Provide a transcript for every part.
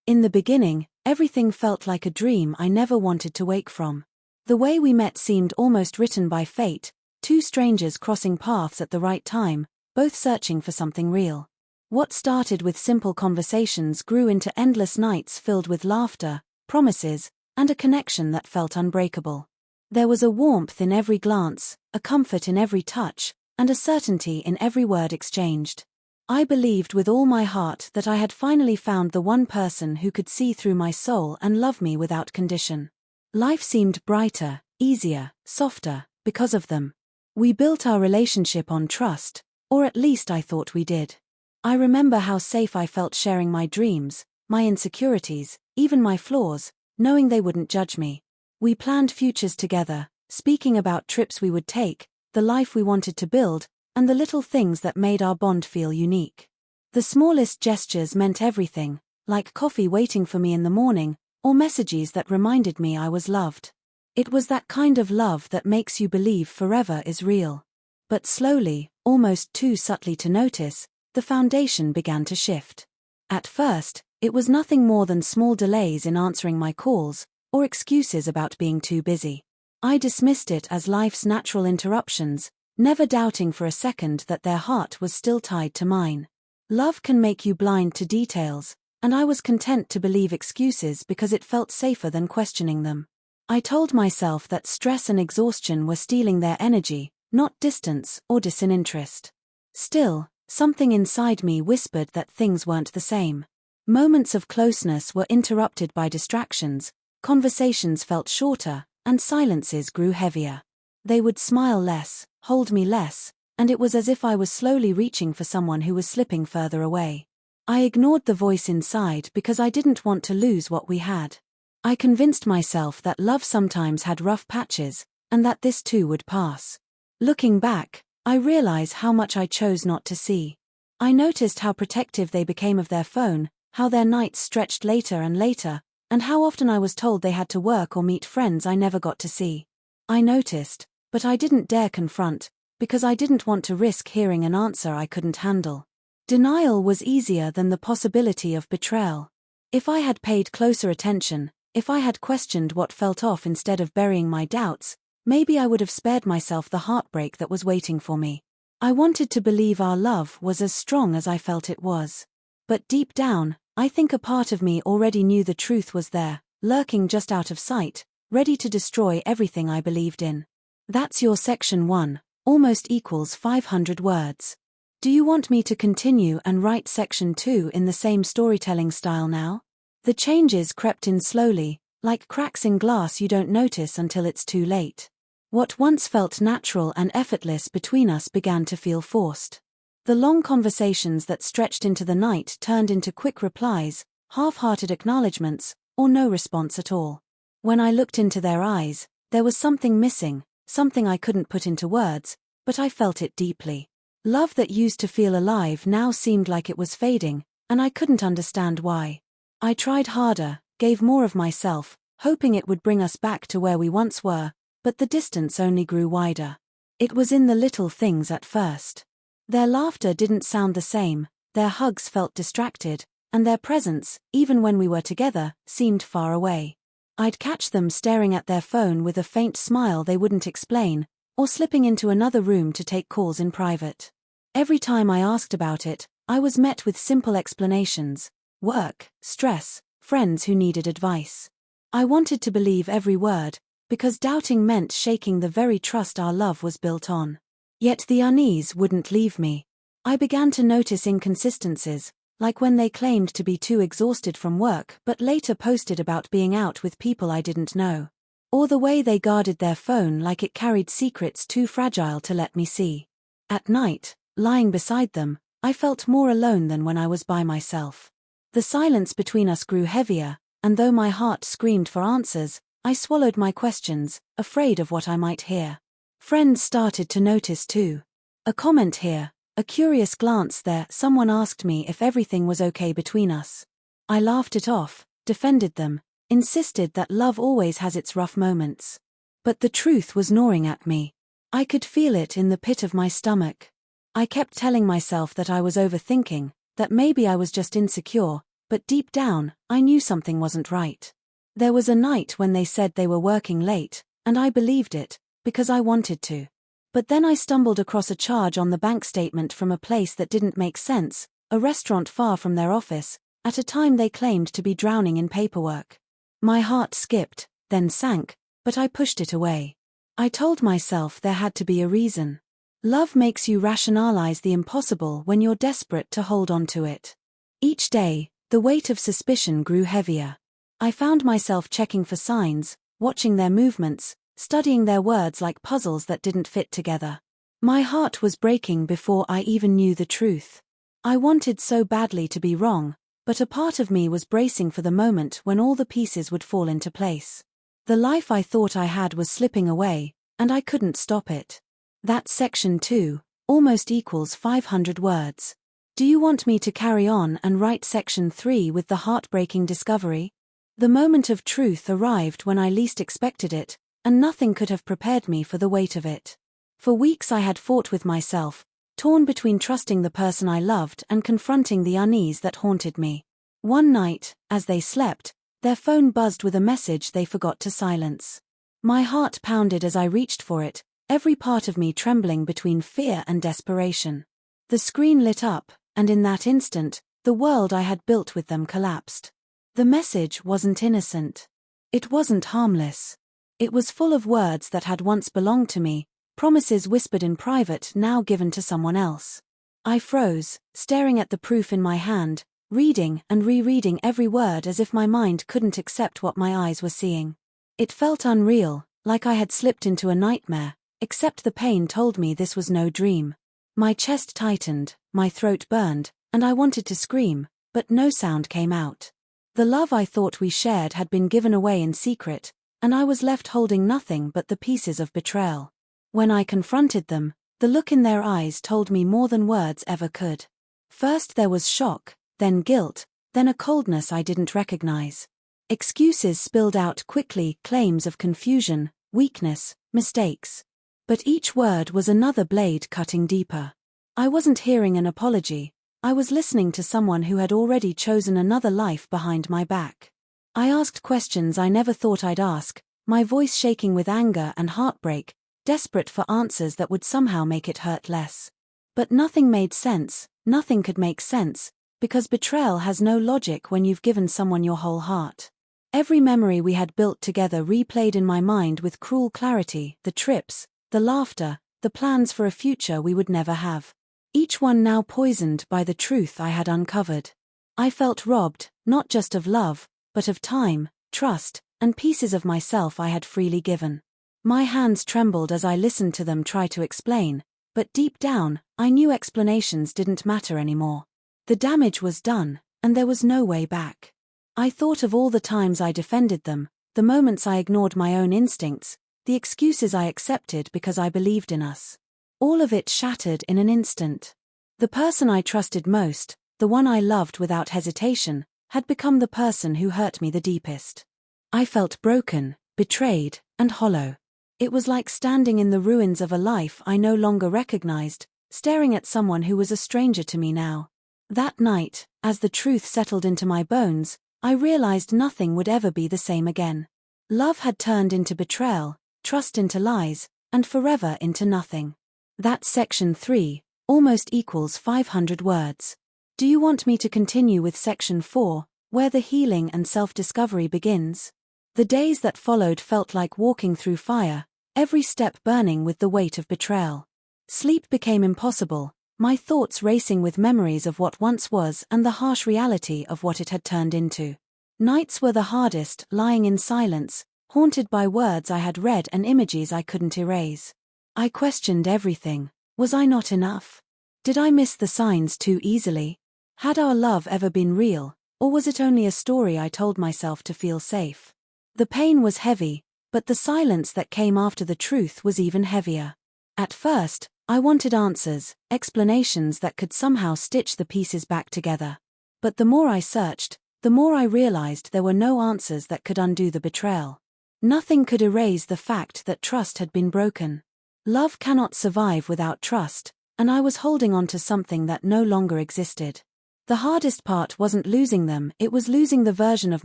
In the beginning, everything felt like a dream I never wanted to wake from. The way we met seemed almost written by fate, two strangers crossing paths at the right time, both searching for something real. What started with simple conversations grew into endless nights filled with laughter, promises, and a connection that felt unbreakable. There was a warmth in every glance, a comfort in every touch, and a certainty in every word exchanged. I believed with all my heart that I had finally found the one person who could see through my soul and love me without condition. Life seemed brighter, easier, softer, because of them. We built our relationship on trust, or at least I thought we did. I remember how safe I felt sharing my dreams, my insecurities, even my flaws, knowing they wouldn't judge me. We planned futures together, speaking about trips we would take, the life we wanted to build, and the little things that made our bond feel unique. The smallest gestures meant everything, like coffee waiting for me in the morning, or messages that reminded me I was loved. It was that kind of love that makes you believe forever is real. But slowly, almost too subtly to notice, the foundation began to shift. At first, it was nothing more than small delays in answering my calls, or excuses about being too busy. I dismissed it as life's natural interruptions, never doubting for a second that their heart was still tied to mine. Love can make you blind to details, and I was content to believe excuses because it felt safer than questioning them. I told myself that stress and exhaustion were stealing their energy, not distance or disinterest. Still, something inside me whispered that things weren't the same. Moments of closeness were interrupted by distractions, conversations felt shorter, and silences grew heavier. They would smile less, hold me less, and it was as if I was slowly reaching for someone who was slipping further away. I ignored the voice inside because I didn't want to lose what we had. I convinced myself that love sometimes had rough patches, and that this too would pass. Looking back, I realize how much I chose not to see. I noticed how protective they became of their phone, how their nights stretched later and later, and how often I was told they had to work or meet friends I never got to see. I noticed, but I didn't dare confront, because I didn't want to risk hearing an answer I couldn't handle. Denial was easier than the possibility of betrayal. If I had paid closer attention, if I had questioned what felt off instead of burying my doubts, maybe I would have spared myself the heartbreak that was waiting for me. I wanted to believe our love was as strong as I felt it was. But deep down, I think a part of me already knew the truth was there, lurking just out of sight, ready to destroy everything I believed in. That's your section 1, almost equals 500 words. Do you want me to continue and write section 2 in the same storytelling style now? The changes crept in slowly, like cracks in glass you don't notice until it's too late. What once felt natural and effortless between us began to feel forced. The long conversations that stretched into the night turned into quick replies, half-hearted acknowledgements, or no response at all. When I looked into their eyes, there was something missing, something I couldn't put into words, but I felt it deeply. Love that used to feel alive now seemed like it was fading, and I couldn't understand why. I tried harder, gave more of myself, hoping it would bring us back to where we once were, but the distance only grew wider. It was in the little things at first. Their laughter didn't sound the same, their hugs felt distracted, and their presence, even when we were together, seemed far away. I'd catch them staring at their phone with a faint smile they wouldn't explain, or slipping into another room to take calls in private. Every time I asked about it, I was met with simple explanations: work, stress, friends who needed advice. I wanted to believe every word, because doubting meant shaking the very trust our love was built on. Yet the unease wouldn't leave me. I began to notice inconsistencies, like when they claimed to be too exhausted from work but later posted about being out with people I didn't know. Or the way they guarded their phone like it carried secrets too fragile to let me see. At night, lying beside them, I felt more alone than when I was by myself. The silence between us grew heavier, and though my heart screamed for answers, I swallowed my questions, afraid of what I might hear. Friends started to notice too. A comment here, a curious glance there, someone asked me if everything was okay between us. I laughed it off, defended them, insisted that love always has its rough moments. But the truth was gnawing at me. I could feel it in the pit of my stomach. I kept telling myself that I was overthinking, that maybe I was just insecure, but deep down, I knew something wasn't right. There was a night when they said they were working late, and I believed it, because I wanted to. But then I stumbled across a charge on the bank statement from a place that didn't make sense, a restaurant far from their office, at a time they claimed to be drowning in paperwork. My heart skipped, then sank, but I pushed it away. I told myself there had to be a reason. Love makes you rationalize the impossible when you're desperate to hold on to it. Each day, the weight of suspicion grew heavier. I found myself checking for signs, watching their movements, studying their words like puzzles that didn't fit together. My heart was breaking before I even knew the truth. I wanted so badly to be wrong, but a part of me was bracing for the moment when all the pieces would fall into place. The life I thought I had was slipping away, and I couldn't stop it. That's section 2, almost equals 500 words. Do you want me to carry on and write section 3 with the heartbreaking discovery? The moment of truth arrived when I least expected it, and nothing could have prepared me for the weight of it. For weeks I had fought with myself, torn between trusting the person I loved and confronting the unease that haunted me. One night, as they slept, their phone buzzed with a message they forgot to silence. My heart pounded as I reached for it, every part of me trembling between fear and desperation. The screen lit up, and in that instant, the world I had built with them collapsed. The message wasn't innocent. It wasn't harmless. It was full of words that had once belonged to me, promises whispered in private now given to someone else. I froze, staring at the proof in my hand, reading and rereading every word as if my mind couldn't accept what my eyes were seeing. It felt unreal, like I had slipped into a nightmare, except the pain told me this was no dream. My chest tightened, my throat burned, and I wanted to scream, but no sound came out. The love I thought we shared had been given away in secret, and I was left holding nothing but the pieces of betrayal. When I confronted them, the look in their eyes told me more than words ever could. First there was shock, then guilt, then a coldness I didn't recognize. Excuses spilled out quickly, claims of confusion, weakness, mistakes. But each word was another blade cutting deeper. I wasn't hearing an apology. I was listening to someone who had already chosen another life behind my back. I asked questions I never thought I'd ask, my voice shaking with anger and heartbreak, desperate for answers that would somehow make it hurt less. But nothing made sense, nothing could make sense, because betrayal has no logic when you've given someone your whole heart. Every memory we had built together replayed in my mind with cruel clarity, the trips, the laughter, the plans for a future we would never have. Each one now poisoned by the truth I had uncovered. I felt robbed, not just of love, but of time, trust, and pieces of myself I had freely given. My hands trembled as I listened to them try to explain, but deep down, I knew explanations didn't matter anymore. The damage was done, and there was no way back. I thought of all the times I defended them, the moments I ignored my own instincts, the excuses I accepted because I believed in us. All of it shattered in an instant. The person I trusted most, the one I loved without hesitation, had become the person who hurt me the deepest. I felt broken, betrayed, and hollow. It was like standing in the ruins of a life I no longer recognized, staring at someone who was a stranger to me now. That night, as the truth settled into my bones, I realized nothing would ever be the same again. Love had turned into betrayal, trust into lies, and forever into nothing. That's section 3, almost equals 500 words. Do you want me to continue with section 4, where the healing and self-discovery begins? The days that followed felt like walking through fire, every step burning with the weight of betrayal. Sleep became impossible, my thoughts racing with memories of what once was and the harsh reality of what it had turned into. Nights were the hardest, lying in silence, haunted by words I had read and images I couldn't erase. I questioned everything. Was I not enough? Did I miss the signs too easily? Had our love ever been real, or was it only a story I told myself to feel safe? The pain was heavy, but the silence that came after the truth was even heavier. At first, I wanted answers, explanations that could somehow stitch the pieces back together. But the more I searched, the more I realized there were no answers that could undo the betrayal. Nothing could erase the fact that trust had been broken. Love cannot survive without trust, and I was holding on to something that no longer existed. The hardest part wasn't losing them, it was losing the version of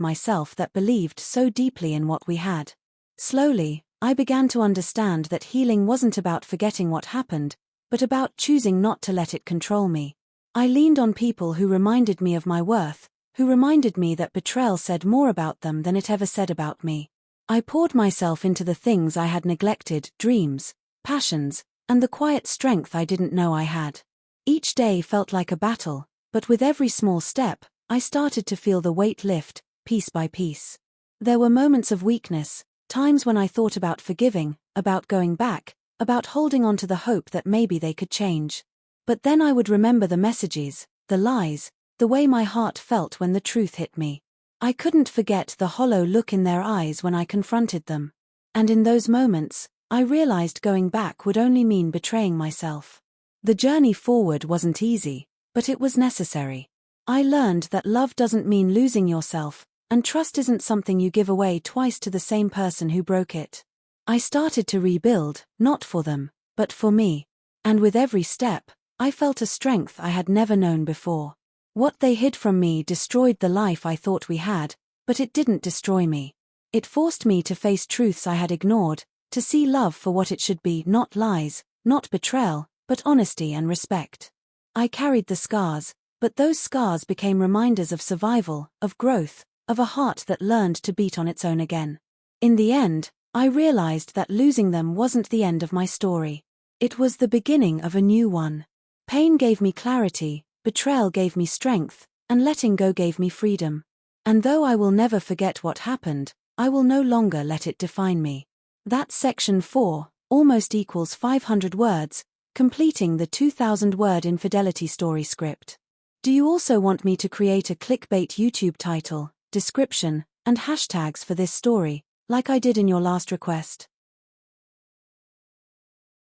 myself that believed so deeply in what we had. Slowly, I began to understand that healing wasn't about forgetting what happened, but about choosing not to let it control me. I leaned on people who reminded me of my worth, who reminded me that betrayal said more about them than it ever said about me. I poured myself into the things I had neglected, dreams, passions, and the quiet strength I didn't know I had. Each day felt like a battle, but with every small step, I started to feel the weight lift, piece by piece. There were moments of weakness, times when I thought about forgiving, about going back, about holding on to the hope that maybe they could change. But then I would remember the messages, the lies, the way my heart felt when the truth hit me. I couldn't forget the hollow look in their eyes when I confronted them. And in those moments, I realized going back would only mean betraying myself. The journey forward wasn't easy, but it was necessary. I learned that love doesn't mean losing yourself, and trust isn't something you give away twice to the same person who broke it. I started to rebuild, not for them, but for me. And with every step, I felt a strength I had never known before. What they hid from me destroyed the life I thought we had, but it didn't destroy me. It forced me to face truths I had ignored, to see love for what it should be, not lies, not betrayal, but honesty and respect. I carried the scars, but those scars became reminders of survival, of growth, of a heart that learned to beat on its own again. In the end, I realized that losing them wasn't the end of my story. It was the beginning of a new one. Pain gave me clarity, betrayal gave me strength, and letting go gave me freedom. And though I will never forget what happened, I will no longer let it define me. That's section 4, almost equals 500 words, completing the 2,000-word infidelity story script. Do you also want me to create a clickbait YouTube title, description, and hashtags for this story, like I did in your last request?